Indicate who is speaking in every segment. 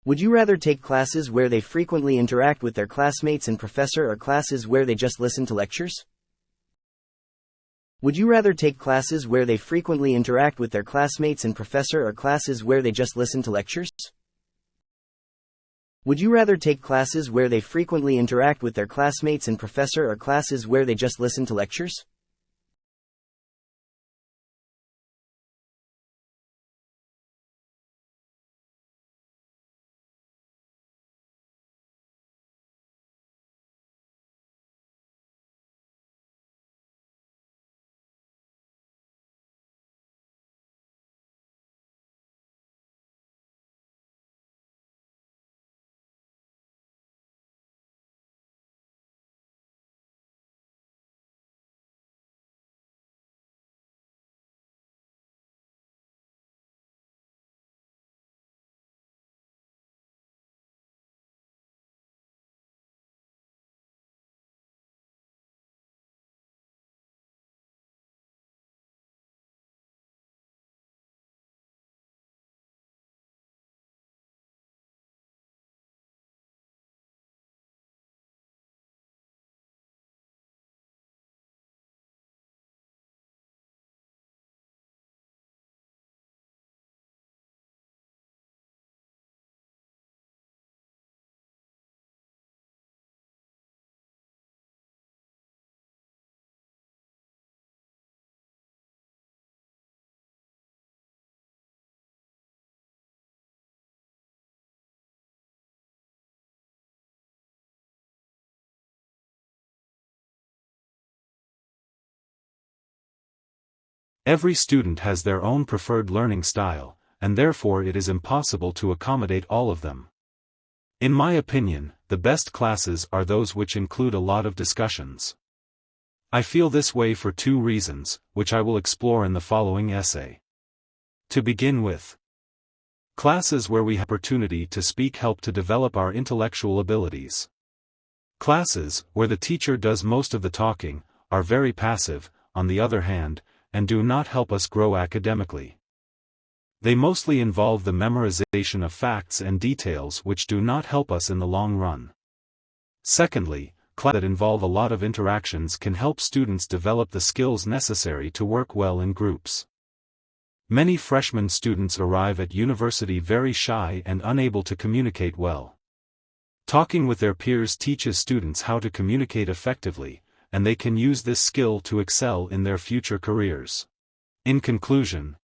Speaker 1: Would you rather take classes where they frequently interact with their classmates and professor or classes where they just listen to lectures? Would you rather take classes where they frequently interact with their classmates and professor or classes where they just listen to lectures? Would you rather take classes where they frequently interact with their classmates and professor or classes where they just listen to lectures?
Speaker 2: Every student has their own preferred learning style, and therefore it is impossible to accommodate all of them. In my opinion, the best classes are those which include a lot of discussions. I feel this way for two reasons, which I will explore in the following essay. To begin with, classes where we have opportunity to speak help to develop our intellectual abilities. Classes, where the teacher does most of the talking, are very passive, on the other hand, and do not help us grow academically. They mostly involve the memorization of facts and details which do not help us in the long run. Secondly, classes that involve a lot of interactions can help students develop the skills necessary to work well in groups. Many freshman students arrive at university very shy and unable to communicate well. Talking with their peers teaches students how to communicate effectively, and they can use this skill to excel in their future careers. In conclusion,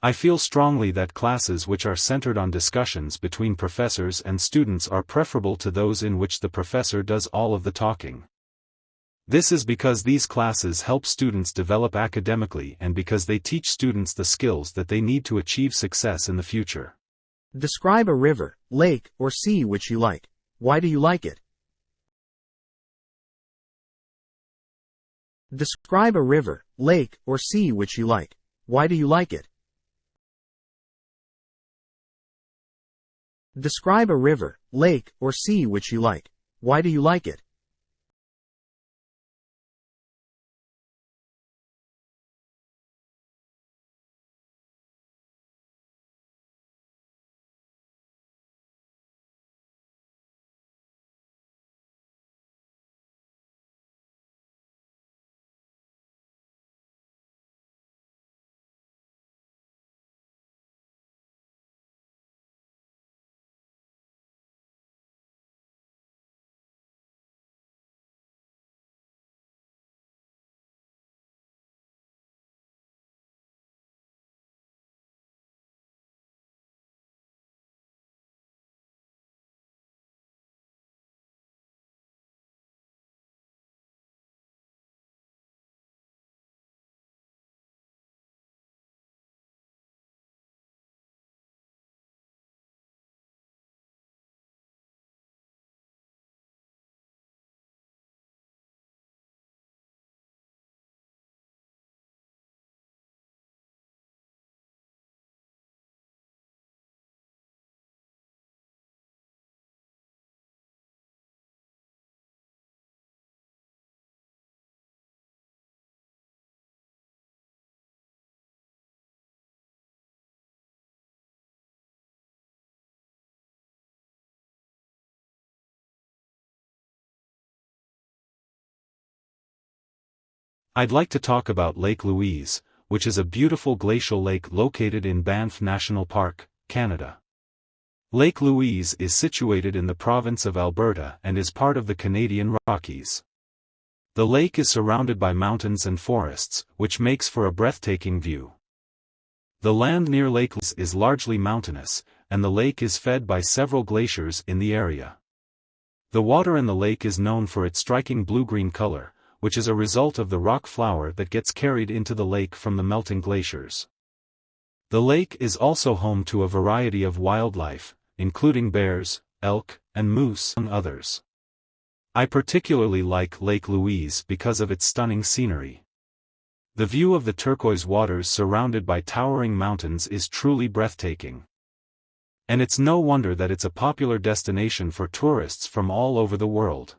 Speaker 2: I feel strongly that classes which are centered on discussions between professors and students are preferable to those in which the professor does all of the talking. This is because these classes help students develop academically and because they teach students the skills that they need to achieve success in the future.
Speaker 3: Describe a river, lake, or sea which you like. Why do you like it? Describe a river, lake, or sea which you like. Why do you like it? Describe a river, lake, or sea which you like. Why do you like it?
Speaker 2: I'd like to talk about Lake Louise, which is a beautiful glacial lake located in Banff National Park, Canada. Lake Louise is situated in the province of Alberta and is part of the Canadian Rockies. The lake is surrounded by mountains and forests, which makes for a breathtaking view. The land near Lake Louise is largely mountainous, and the lake is fed by several glaciers in the area. The water in the lake is known for its striking blue-green color, which is a result of the rock flour that gets carried into the lake from the melting glaciers. The lake is also home to a variety of wildlife, including bears, elk, and moose, among others. I particularly like Lake Louise because of its stunning scenery. The view of the turquoise waters surrounded by towering mountains is truly breathtaking. And it's no wonder that it's a popular destination for tourists from all over the world.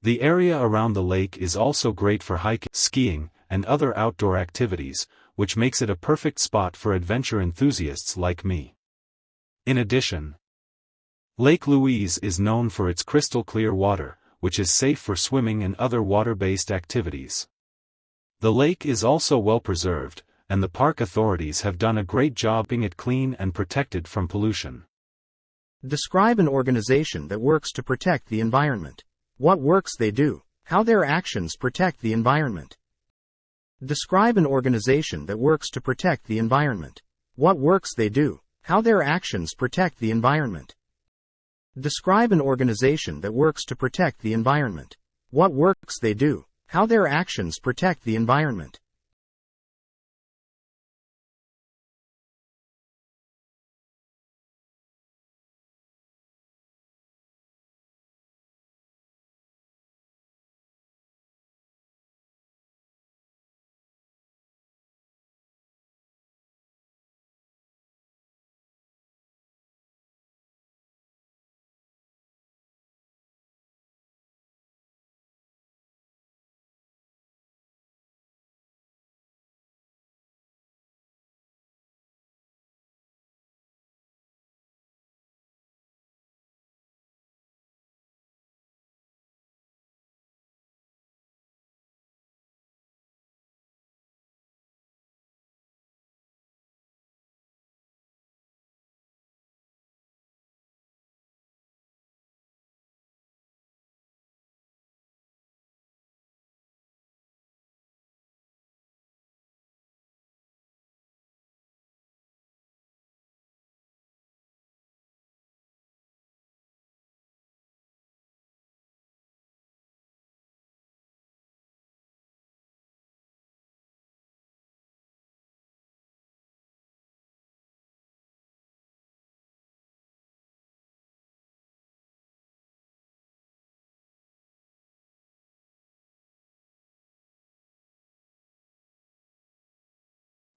Speaker 2: The area around the lake is also great for hiking, skiing, and other outdoor activities, which makes it a perfect spot for adventure enthusiasts like me. In addition, Lake Louise is known for its crystal-clear water, which is safe for swimming and other water-based activities. The lake is also well preserved, and the park authorities have done a great job keeping it clean and protected from pollution.
Speaker 3: Describe an organization that works to protect the environment. What works they do, how their actions protect the environment. Describe an organization that works to protect the environment. What works they do, how their actions protect the environment. Describe an organization that works to protect the environment. What works they do, how their actions protect the environment.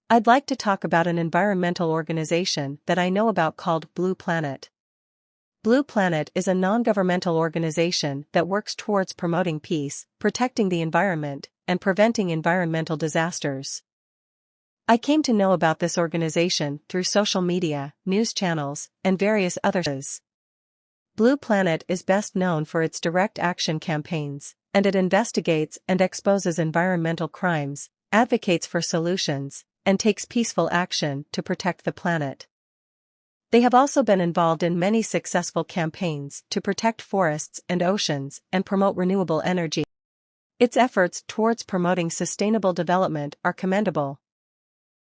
Speaker 4: I'd like to talk about an environmental organization that I know about called Blue Planet. Blue Planet is a non-governmental organization that works towards promoting peace, protecting the environment, and preventing environmental disasters. I came to know about this organization through social media, news channels, and various other sources. Blue Planet is best known for its direct action campaigns, and it investigates and exposes environmental crimes, advocates for solutions, and takes peaceful action to protect the planet. They have also been involved in many successful campaigns to protect forests and oceans and promote renewable energy. Its efforts towards promoting sustainable development are commendable.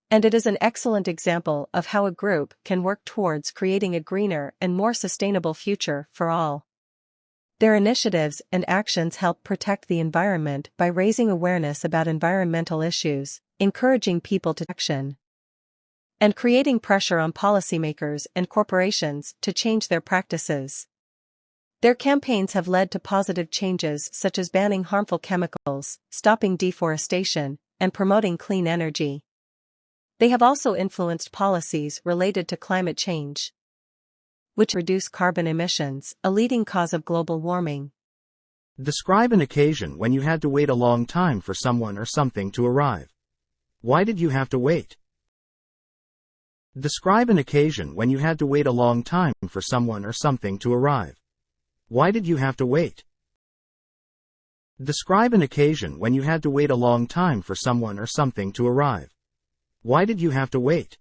Speaker 4: And it is an excellent example of how a group can work towards creating a greener and more sustainable future for all. Their initiatives and actions help protect the environment by raising awareness about environmental issues, encouraging people to take action, and creating pressure on policymakers and corporations to change their practices. Their campaigns have led to positive changes such as banning harmful chemicals, stopping deforestation, and promoting clean energy. They have also influenced policies related to climate change, which reduce carbon emissions, a leading cause of global warming.
Speaker 3: Describe an occasion when you had to wait a long time for someone or something to arrive. Why did you have to wait? Describe an occasion when you had to wait a long time for someone or something to arrive. Why did you have to wait? Describe an occasion when you had to wait a long time for someone or something to arrive. Why did you have to wait?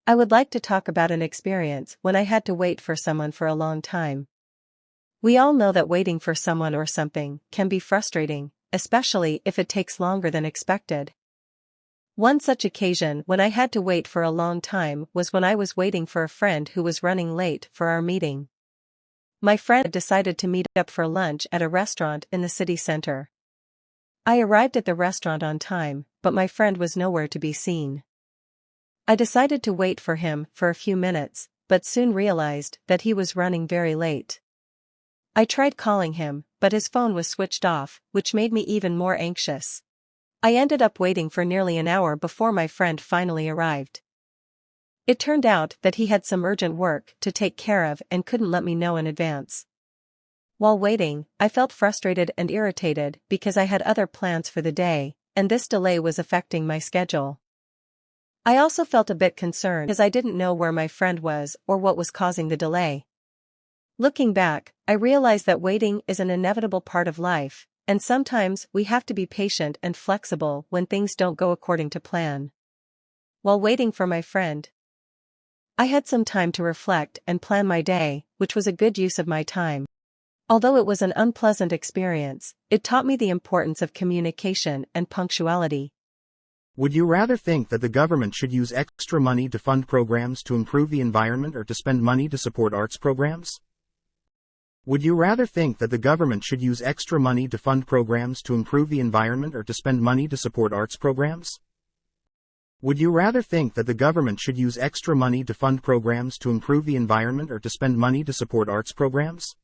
Speaker 4: I would like to talk about an experience when I had to wait for someone for a long time. We all know that waiting for someone or something can be frustrating, especially if it takes longer than expected. One such occasion when I had to wait for a long time was when I was waiting for a friend who was running late for our meeting. My friend decided to meet up for lunch at a restaurant in the city center. I arrived at the restaurant on time, but my friend was nowhere to be seen. I decided to wait for him for a few minutes, but soon realized that he was running very late. I tried calling him, but his phone was switched off, which made me even more anxious. I ended up waiting for nearly an hour before my friend finally arrived. It turned out that he had some urgent work to take care of and couldn't let me know in advance. While waiting, I felt frustrated and irritated because I had other plans for the day, and this delay was affecting my schedule. I also felt a bit concerned as I didn't know where my friend was or what was causing the delay. Looking back, I realized that waiting is an inevitable part of life, and sometimes we have to be patient and flexible when things don't go according to plan. While waiting for my friend, I had some time to reflect and plan my day, which was a good use of my time. Although it was an unpleasant experience, it taught me the importance of communication and punctuality.
Speaker 3: Would you rather think that the government should use extra money to fund programs to improve the environment or to spend money to support arts programs? Would you rather think that the government should use extra money to fund programs to improve the environment or to spend money to support arts programs? Would you rather think that the government should use extra money to fund programs to improve the environment or to spend money to support arts programs?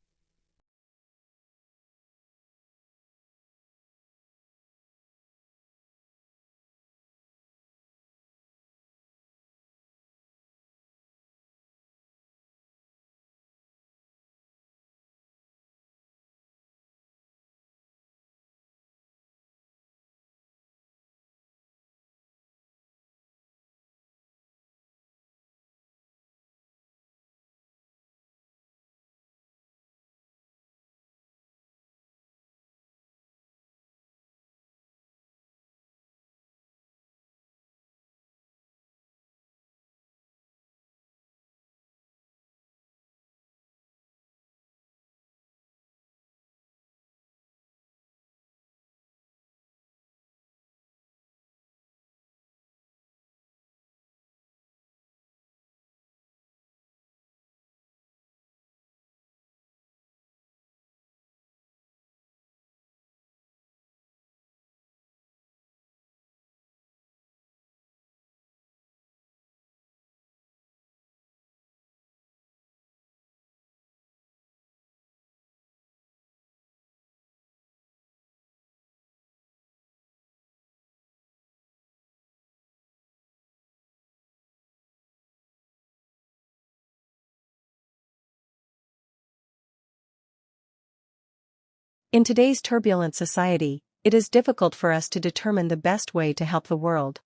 Speaker 4: In today's turbulent society, it is difficult for us to determine the best way to help the world.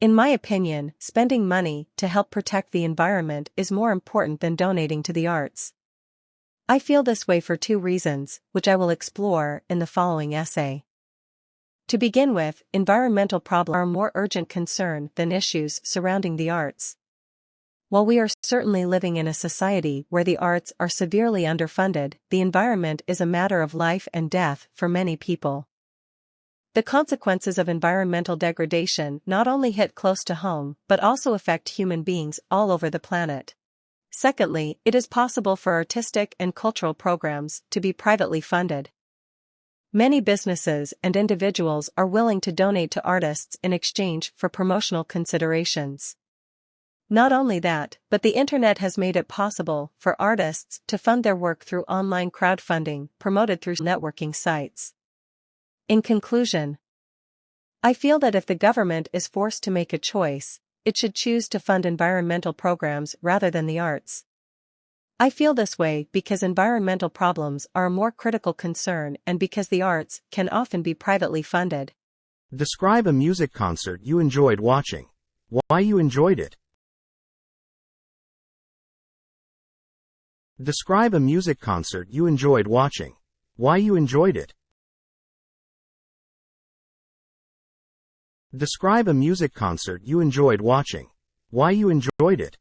Speaker 4: In my opinion, spending money to help protect the environment is more important than donating to the arts. I feel this way for two reasons, which I will explore in the following essay. To begin with, environmental problems are a more urgent concern than issues surrounding the arts. While we are certainly living in a society where the arts are severely underfunded, the environment is a matter of life and death for many people. The consequences of environmental degradation not only hit close to home but also affect human beings all over the planet. Secondly, it is possible for artistic and cultural programs to be privately funded. Many businesses and individuals are willing to donate to artists in exchange for promotional considerations. Not only that, but the internet has made it possible for artists to fund their work through online crowdfunding promoted through networking sites. In conclusion, I feel that if the government is forced to make a choice, it should choose to fund environmental programs rather than the arts. I feel this way because environmental problems are a more critical concern and because the arts can often be privately funded.
Speaker 3: Describe a music concert you enjoyed watching. Why you enjoyed it. Describe a music concert you enjoyed watching. Why you enjoyed it. Describe a music concert you enjoyed watching. Why you enjoyed it.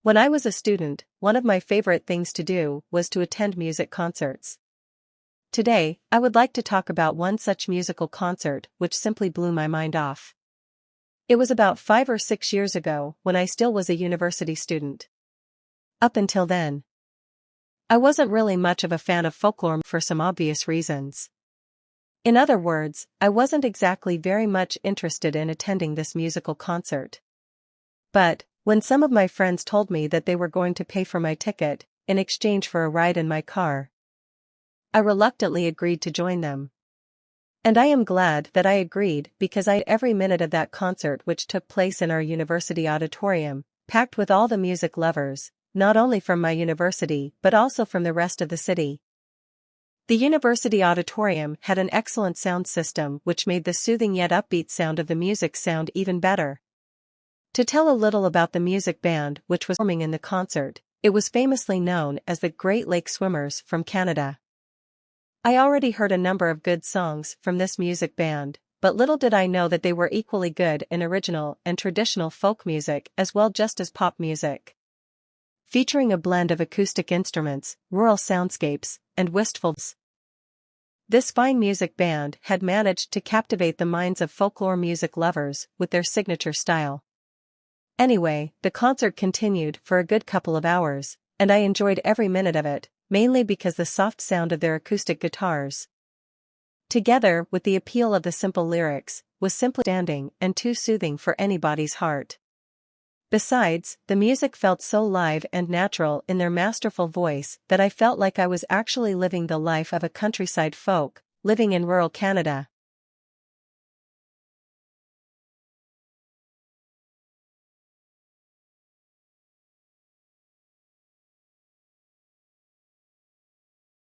Speaker 4: When I was a student, one of my favorite things to do was to attend music concerts. Today, I would like to talk about one such musical concert which simply blew my mind off. It was about 5 or 6 years ago when I still was a university student. Up until then, I wasn't really much of a fan of folklore for some obvious reasons. In other words, I wasn't exactly very much interested in attending this musical concert. But, when some of my friends told me that they were going to pay for my ticket, in exchange for a ride in my car, I reluctantly agreed to join them. And I am glad that I agreed because I had every minute of that concert which took place in our university auditorium, packed with all the music lovers, not only from my university but also from the rest of the city. The university auditorium had an excellent sound system which made the soothing yet upbeat sound of the music sound even better. To tell a little about the music band which was performing in the concert, it was famously known as the Great Lake Swimmers from Canada. I already heard a number of good songs from this music band, but little did I know that they were equally good in original and traditional folk music as well just as pop music. Featuring a blend of acoustic instruments, rural soundscapes, and wistfuls. This fine music band had managed to captivate the minds of folklore music lovers with their signature style. Anyway, the concert continued for a good couple of hours, and I enjoyed every minute of it, mainly because the soft sound of their acoustic guitars, together with the appeal of the simple lyrics, was simply standing and too soothing for anybody's heart. Besides, the music felt so live and natural in their masterful voice that I felt like I was actually living the life of a countryside folk, living in rural Canada.